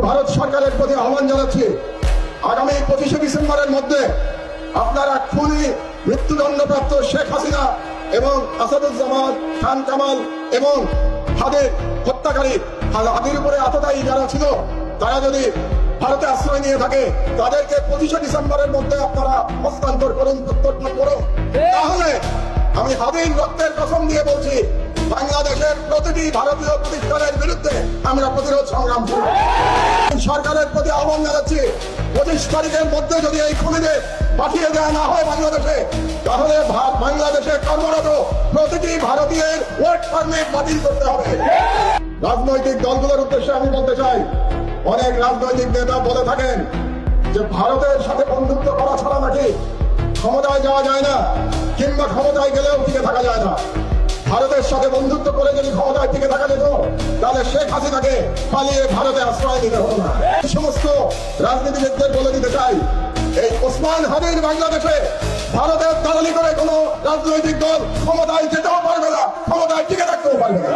ভারত সরকারের প্রতি আহ্বান জানাচ্ছি, আগামী 25শে ডিসেম্বরের মধ্যে আপনারা খুনি মৃত্যুদণ্ডপ্রাপ্ত শেখ হাসিনা এবং আসাদুজ্জামান খান কামাল এবং হাদের হত্যাকারী হাদির উপরে আততায়ী যারা ছিল, তারা যদি ভারতে আশ্রয় নিয়ে থাকে তাদেরকে 25শে ডিসেম্বরের মধ্যে আপনারা হস্তান্তর করুন, প্রত্যর্পণ করুন। তাহলে আমি হাদির রক্তের কসম দিয়ে বলছি, বাংলাদেশের প্রতিটি ভারতীয় প্রতিষ্ঠানের বিরুদ্ধে আমরা প্রতিরোধ সংগ্রাম করব। সরকারের প্রতি আহ্বান জানাচ্ছি, 25 তারিখের মধ্যে যদি এই খুনিদের পাঠিয়ে দেওয়া না হয় বাংলাদেশে, তাহলে বাংলাদেশে কর্মরত প্রতিটি ভারতীয়ের ওয়ার্ক পারমিট বাতিল করতে হবে। রাজনৈতিক দলগুলোর উদ্দেশ্যে আমি বলতে চাই, অনেক রাজনৈতিক নেতা বলে থাকেন যে ভারতের সাথে বন্ধুত্ব করা ছাড়া নাকি ক্ষমতায় যাওয়া যায় না, কিংবা ক্ষমতায় গেলেও টিকে থাকা যায় না। ভারতের সাথে বন্ধুত্ব করে যদি ক্ষমতায় টিকে থাকা যেত, তাহলে শেখ হাসিনাকে পালিয়ে ভারতে আশ্রয় দিতে হতো না। এই সমস্ত রাজনীতিবিদদের বলে দিতে চাই, এই ওসমান হাদির বাংলাদেশে ভারতের দালালি করে কোন রাজনৈতিক দল ক্ষমতায় যেতেও পারবে না, ক্ষমতায় টিকে থাকতেও পারবে না।